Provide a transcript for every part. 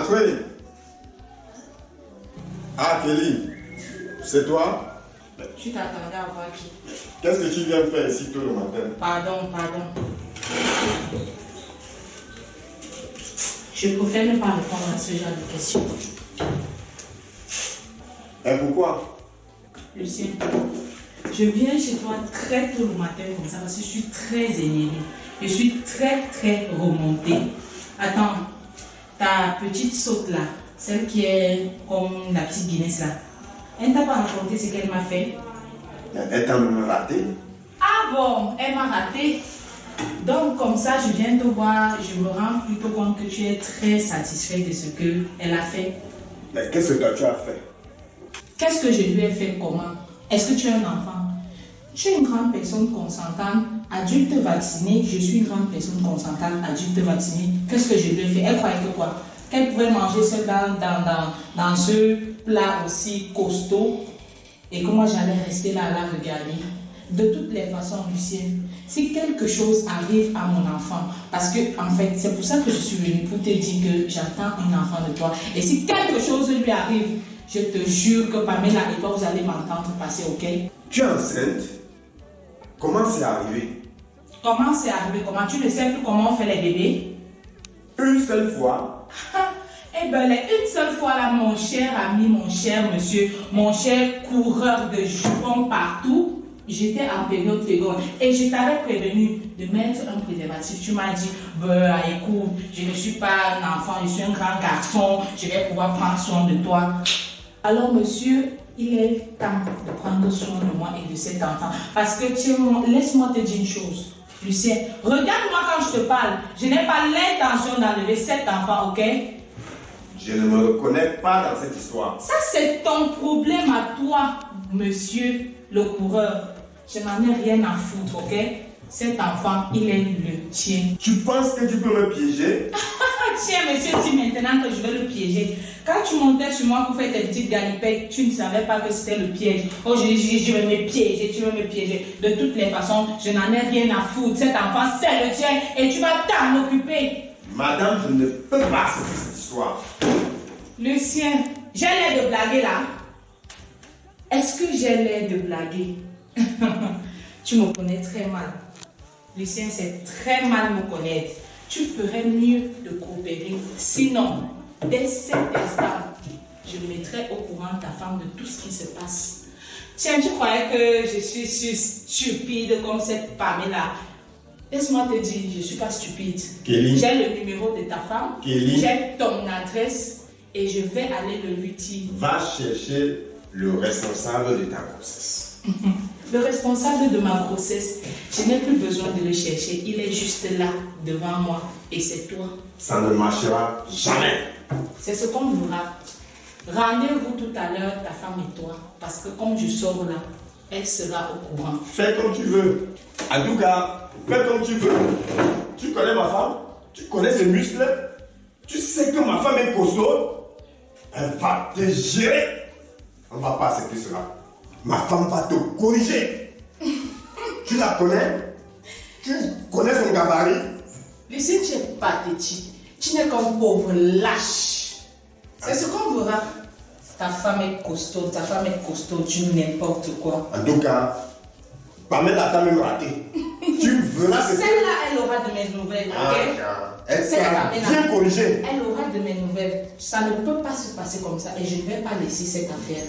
Entrez. Ah, Kelly, c'est toi? Tu t'attendais à voir qui? Qu'est-ce que tu viens faire ici tôt le matin? Pardon. Je préfère ne pas répondre à ce genre de questions. Et pourquoi? Lucien, je viens chez toi très tôt le matin comme ça parce que je suis très énervée. Je suis très remontée. Attends, ta petite saute là, celle qui est comme la petite Guinness là, elle t'a pas raconté ce qu'elle m'a fait? Elle t'a même raté. Ah bon, elle m'a raté. Donc comme ça, je viens te voir, je me rends plutôt compte que tu es très satisfait de ce qu'elle a fait. Mais qu'est-ce que toi tu as fait? Qu'est-ce que je lui ai fait comment? Est-ce que tu es un enfant? Tu es une grande personne consentante, adulte vaccinée, je suis une grande personne consentante, adulte vaccinée. Qu'est-ce que je lui ai fait? Elle croyait que quoi? Qu'elle pouvait manger seule dans ce plat aussi costaud et que moi j'allais rester là à la regarder. De toutes les façons, Lucien, si quelque chose arrive à mon enfant, parce que en fait, c'est pour ça que je suis venue pour te dire que j'attends un enfant de toi. Et si quelque chose lui arrive, je te jure que Pamela et toi, vous allez m'entendre passer, ok? Tu es enceinte? Comment c'est arrivé? Comment c'est arrivé? Comment tu ne sais plus comment on fait les bébés? Une seule fois? Eh bien, une seule fois là, mon cher ami, mon cher monsieur, mon cher coureur de jupons partout, j'étais en période féconde et je t'avais prévenu de mettre un préservatif. Tu m'as dit, écoute, je ne suis pas un enfant, je suis un grand garçon, je vais pouvoir prendre soin de toi. Alors, monsieur, il est temps de prendre soin de moi et de cet enfant. Parce que, laisse-moi te dire une chose. Lucien, regarde-moi quand je te parle. Je n'ai pas l'intention d'enlever cet enfant, ok? Je ne me reconnais pas dans cette histoire. Ça, c'est ton problème à toi, monsieur le coureur. Je n'en ai rien à foutre, ok? Cet enfant, il est le tien. Tu penses que tu peux me piéger? Tiens, monsieur, dis maintenant que je vais le piéger. Quand tu montais sur moi pour faire tes petites galipettes, tu ne savais pas que c'était le piège. Oh, je vais me piéger, tu veux me piéger. De toutes les façons, je n'en ai rien à foutre. Cet enfant, c'est le tien et tu vas t'en occuper. Madame, je ne peux pas accepter cette histoire. Lucien, j'ai l'air de blaguer là. Est-ce que j'ai l'air de blaguer? Tu me connais très mal. Lucien, c'est très mal me connaître. Tu ferais mieux de coopérer. Sinon, dès cet instant, je mettrai au courant ta femme de tout ce qui se passe. Tiens, tu croyais que je suis stupide comme cette Pamela? Laisse-moi te dire, je ne suis pas stupide. Kelly. J'ai le numéro de ta femme. Kelly. J'ai ton adresse et je vais aller le lui dire. Va chercher le responsable de ta grossesse. Le responsable de ma grossesse, je n'ai plus besoin de le chercher. Il est juste là, devant moi. Et c'est toi. Ça ne marchera jamais. C'est ce qu'on verra. Rendez-vous tout à l'heure, ta femme et toi. Parce que comme je sors là, elle sera au courant. Fais comme tu veux. En tout cas, fais comme tu veux. Tu connais ma femme? Tu connais ses muscles? Tu sais que ma femme est costaud? Elle va te gérer. On ne va pas accepter cela. Ma femme va te corriger. Tu la connais? Tu connais son gabarit? Lucien, tu es pathétique. Tu n'es qu'un pauvre lâche. C'est ce qu'on verra. Ta femme est costaud, tu n'importe quoi. En tout cas, Pamela t'a même raté. Tu verras que... Celle-là, elle aura de mes nouvelles, ok? Elle sera bien corrigée. Elle aura de mes nouvelles. Ça ne peut pas se passer comme ça et je ne vais pas laisser cette affaire.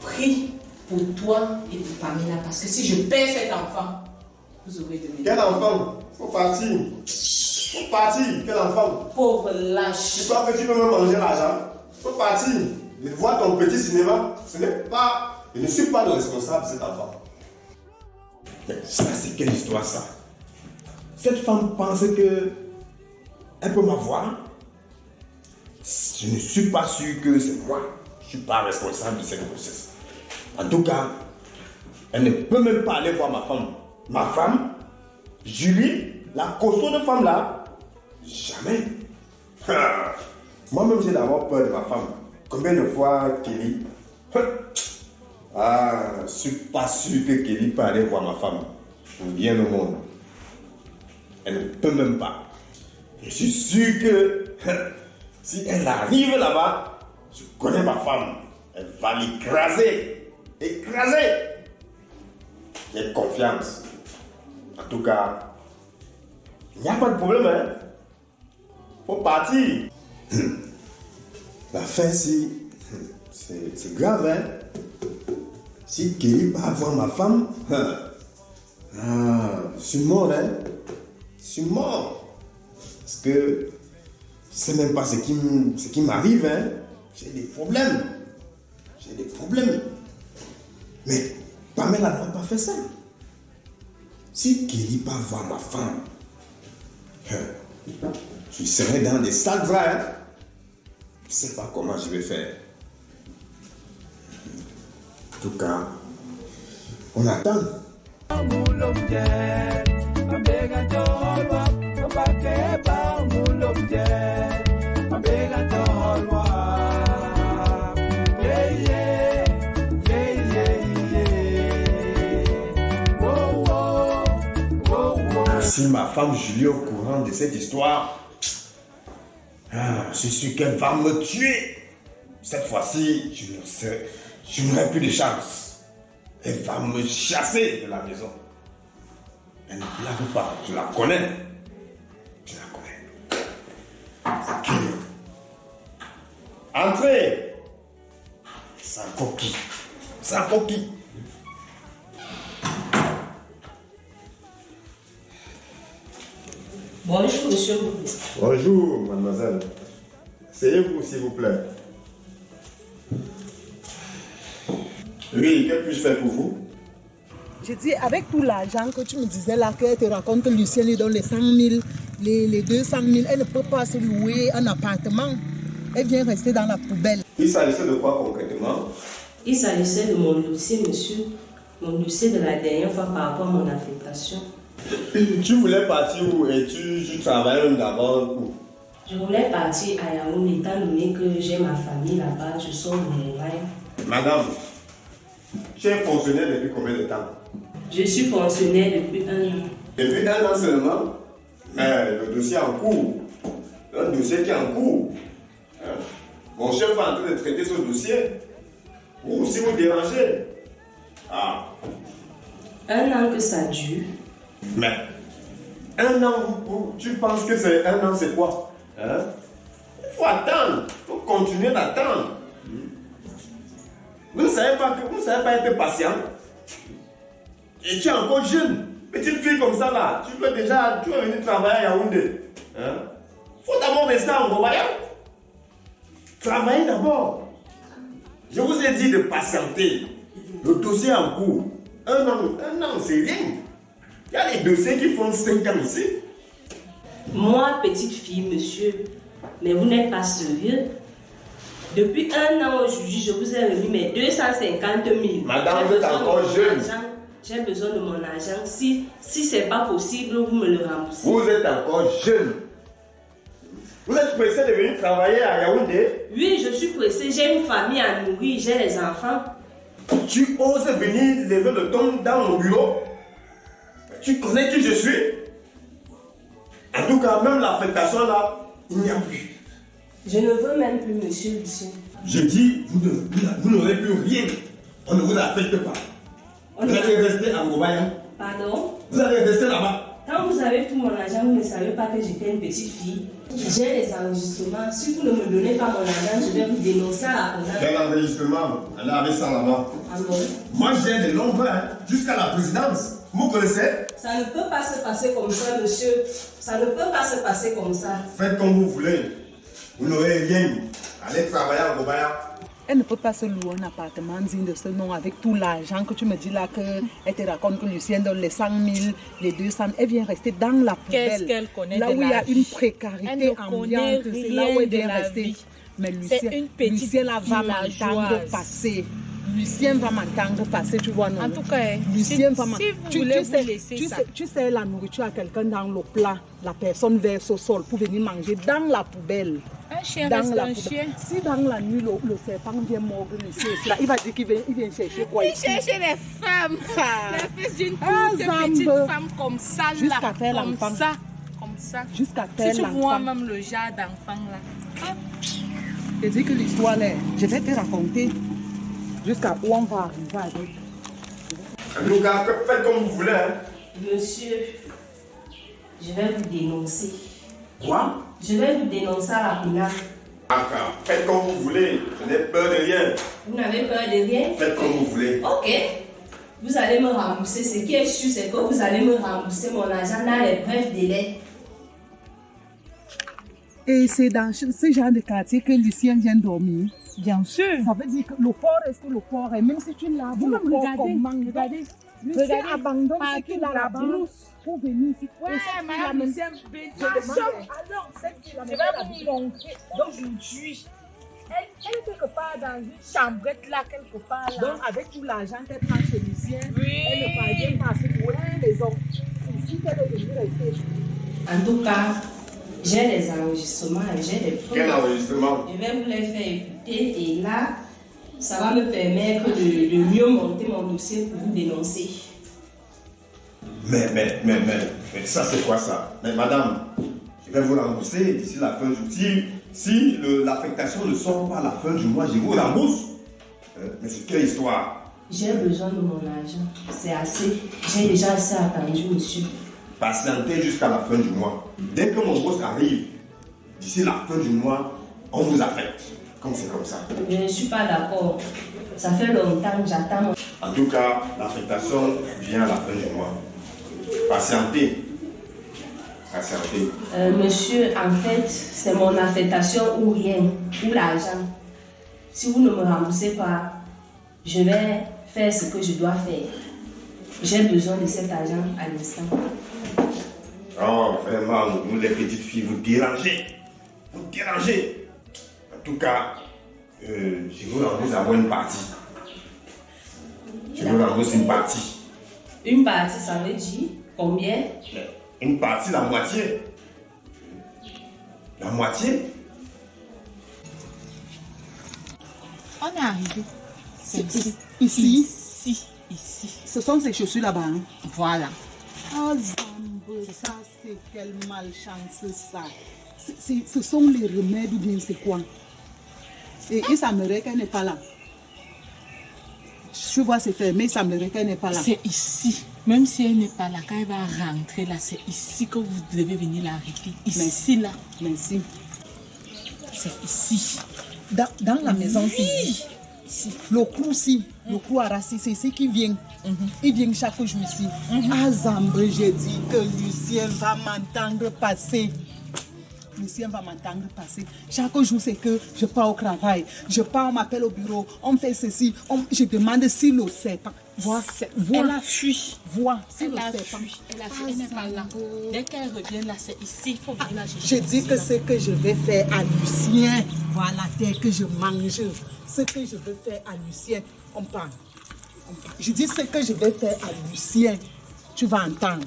Prie pour toi et pour Pamela parce que si je perds cet enfant, vous aurez de mes Quel enfant? Faut partir. Faut partir. Quel enfant? Pauvre lâche. Tu crois que tu peux me manger l'argent? Faut partir. De voir ton petit cinéma, ce n'est pas... Je ne suis pas le responsable de cet enfant. Mais ça, c'est quelle histoire ça? Cette femme pense que elle peut m'avoir. Je ne suis pas sûr que c'est moi. Je ne suis pas responsable de cette grossesse. En tout cas, elle ne peut même pas aller voir ma femme. Ma femme, Julie, la costaude femme là, jamais. Moi-même, j'ai d'abord peur de ma femme. Combien de fois Kelly? Je ne suis pas sûr que Kelly peut aller voir ma femme pour bien au monde. Elle ne peut même pas. Je suis sûr que Si elle arrive là-bas, je connais ma femme. Elle va l'écraser. Écraser. J'ai confiance. En tout cas, il n'y a pas de problème, hein. Faut partir. La fin, c'est grave, hein. Si Kelly va voir ma femme, je suis mort, hein. Je suis mort. Parce que je ne sais même pas ce qui m'arrive, hein. J'ai des problèmes. J'ai des problèmes. Mais Pamela n'a pas fait ça. Si Kelly va voir ma femme, je serai dans des sales draps, hein. Je ne sais pas comment je vais faire. En tout cas, on attend. Si ma femme Julie est au courant de cette histoire, je suis sûr qu'elle va me tuer. Cette fois-ci, je n'aurai plus de chance. Elle va me chasser de la maison. Elle ne blague pas, je la connais. Je la connais. C'est qui? Entrez. C'est un coquille. C'est un coquille. Bonjour, monsieur. Bonjour, mademoiselle. Asseyez-vous, s'il vous plaît. Oui, que puis-je faire pour vous? Je dis, avec tout l'argent que tu me disais là, qu'elle te raconte que Lucien lui donne les 100 000, les 200 000, elle ne peut pas se louer un appartement. Elle vient rester dans la poubelle. Il s'agissait de quoi concrètement? Il s'agissait de mon dossier, monsieur. Mon dossier de la dernière fois par rapport à mon affectation. Tu voulais partir où et tu travaillais d'abord où? Je voulais partir à Yaoundé, étant donné que j'ai ma famille là-bas, je sors de Mumbai. Madame, tu es fonctionnaire depuis combien de temps? Je suis fonctionnaire depuis 1 an. Depuis 1 an seulement? Mais le dossier est en cours. Un dossier qui est en cours. Hein? Mon chef est en train de traiter ce dossier. Ou si vous dérangez. Ah. 1 an que ça dure. Mais 1 an, tu penses que c'est 1 an, c'est quoi? Hein? Il faut attendre. Il faut continuer d'attendre. Vous ne savez pas être patient. Et tu es encore jeune. Petite fille comme ça là, tu vas venir travailler à Yaoundé. Hein? Il faut d'abord rester en Gobaya. Travaillez d'abord. Je vous ai dit de patienter. Le dossier est en cours. 1 an, c'est rien. Il y a des dossiers qui font 5 ans ici. Moi, petite fille, monsieur, mais vous n'êtes pas sérieux. Depuis 1 an aujourd'hui, je vous ai remis mes 250 000. Madame, vous êtes encore jeune. J'ai besoin de mon argent. Si ce n'est pas possible, vous me le remboursez. Vous êtes encore jeune. Vous êtes pressé de venir travailler à Yaoundé? Oui, je suis pressée. J'ai une famille à nourrir, j'ai les enfants. Tu oses venir lever le ton dans mon bureau? Tu connais qui je suis? En tout cas, même l'affectation là, il n'y a plus. Je ne veux même plus, monsieur Lucien. Je dis, vous n'aurez plus rien. On ne vous affecte pas. Vous allez rester à Ngobayan. Pardon? Vous allez rester là-bas. Quand vous avez tout mon argent, vous ne savez pas que j'étais une petite fille. J'ai les enregistrements. Si vous ne me donnez pas mon argent, je vais vous dénoncer à la CONAC. Quel enregistrement? Elle avait ça là-bas. Ah bon? Moi, j'ai des longues mains jusqu'à la présidence. Vous connaissez? Ça ne peut pas se passer comme ça, monsieur. Ça ne peut pas se passer comme ça. Faites comme vous voulez. Vous n'aurez rien. Allez travailler à Ngobayan. Elle ne peut pas se louer un appartement digne de ce nom avec tout l'argent que tu me dis là, qu'elle te raconte que Lucien donne les 100 000, les 200 000. Elle vient rester dans la poubelle. Qu'est-ce qu'elle connaît là de où il y la a vie. une précarité ambiante, c'est là où elle vient rester. Mais Lucien là va m'entendre passer. Lucien va m'entendre passer, tu vois, non? En tout cas, Lucien va si vous voulez vous laisser ça. tu sais, la nourriture à quelqu'un dans le plat, la personne verse au sol pour venir manger dans la poubelle. Un chien Dans reste la un poubelle. chien. Si dans la nuit, le serpent vient mordre Lucien, là, il va dire qu'il vient chercher quoi Il ici? cherchait les femmes. Les fesses d'une Ah, petite Zambe. femme comme ça, là. Jusqu'à faire comme l'enfant. ça. Comme ça. Jusqu'à faire Si tu l'enfant. vois même le genre d'enfant là. Ah, Je dis que l'histoire là, je vais te raconter jusqu'à où on va arriver avec. En tout cas, faites comme vous voulez. Hein. Monsieur, je vais vous dénoncer. Quoi? Je vais vous dénoncer à la PNA. Encore, faites comme vous voulez. Je n'ai peur de rien. Vous n'avez peur de rien? Faites comme vous voulez. Ok. Vous allez me rembourser. Ce qui est sûr, c'est que vous allez me rembourser mon argent dans les brefs délais. Et c'est dans ce genre de quartier que Lucien vient dormir. Bien sûr. Ça veut dire que le port reste le port. Et même si tu laves le port Regardez. Lucien abandonne ce qu'il a la là-bas blouse. pour venir ici. Ouais, Et cette madame fille-là, Lucien, alors, cette fille-là, je vais vous montrer aujourd'hui. Elle est quelque part dans une chambrette là, quelque part là. donc, avec tout l'argent qu'elle prend chez Lucien, Oui. elle ne parvient pas à se louer les hommes. C'est ici qu'elle est venue rester. En tout cas, j'ai les enregistrements et j'ai des preuves. Quel enregistrement? Je vais vous les faire écouter et là, ça va me permettre de mieux monter mon dossier pour vous dénoncer. Mais ça c'est quoi ça? Mais madame, je vais vous rembourser d'ici la fin du mois. Si l'affectation ne sort pas à la fin du mois, je vous rembourse. Mais c'est quelle histoire? J'ai besoin de mon argent. C'est assez. J'ai déjà assez attendu, monsieur. Patientez jusqu'à la fin du mois. Dès que mon boss arrive, d'ici la fin du mois, on vous affecte. Comme c'est comme ça. Je ne suis pas d'accord. Ça fait longtemps que j'attends. En tout cas, l'affectation vient à la fin du mois. Patientez. Patientez. Monsieur, en fait, c'est mon affectation ou rien, ou l'argent. Si vous ne me remboursez pas, je vais faire ce que je dois faire. J'ai besoin de cet argent à l'instant. Oh, vraiment, vous les petites filles, vous dérangez. Vous dérangez. En tout cas, je vous rembourse à moi une partie. Je vous rembourse une partie. Une partie, ça veut dire combien? Une partie, la moitié. La moitié? On est arrivé. C'est ici. Ici, Ici. ce sont ces chaussures là-bas. Hein? Voilà. Oh, Zambo, ça c'est quelle malchance ça. Ce sont les remèdes ou bien c'est quoi? Et il semblerait qu'elle n'est pas là. Je vois c'est fermé, il semblerait qu'elle n'est pas là. C'est ici. Même si elle n'est pas là, quand elle va rentrer là, c'est ici que vous devez venir l'arrêter. Ici, là. Merci. C'est ici. Dans la maison, ici. Le clou-ci, le clou à racine, c'est ici qui vient. Il vient chaque jour ici. À Zambre, j'ai dit que Lucien va m'entendre passer. Lucien va m'entendre passer. Chaque jour, c'est que je pars au travail. Je pars, on m'appelle au bureau. On fait ceci. Je demande si le serpent. Elle a fui. Vois, si Elle le a serpent. fui. Elle n'est pas là. Dès qu'elle revient là, c'est ici. Il faut venir la chercher. Je dis que ce que je vais faire à Lucien, voilà, dès que je mange, ce que je vais faire à Lucien, on parle. Je dis ce que je vais faire à Lucien, tu vas entendre.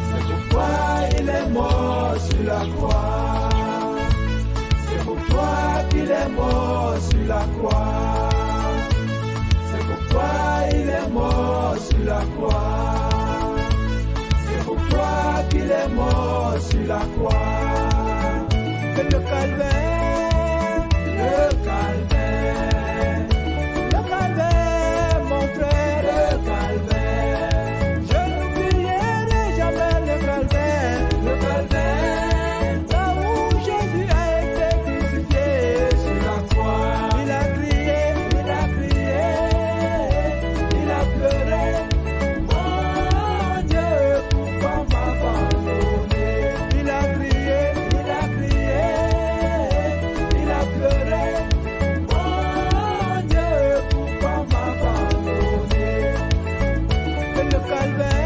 C'est pourquoi il est mort sur la croix. C'est pour toi qu'il est mort sur la croix. C'est pourquoi il est mort sur la croix. C'est pour toi qu'il est mort sur la croix. Et le calvaire, le calvaire, le calvaire, mon frère, le calvaire. Je n'oublierai jamais le calvaire, là où Jésus a été crucifié sur la croix. Il a crié, il a pleuré. Mon Dieu, pourquoi m'abandonner? Il a crié, il a pleuré. Mon Dieu, pourquoi m'abandonner? Et le calvaire.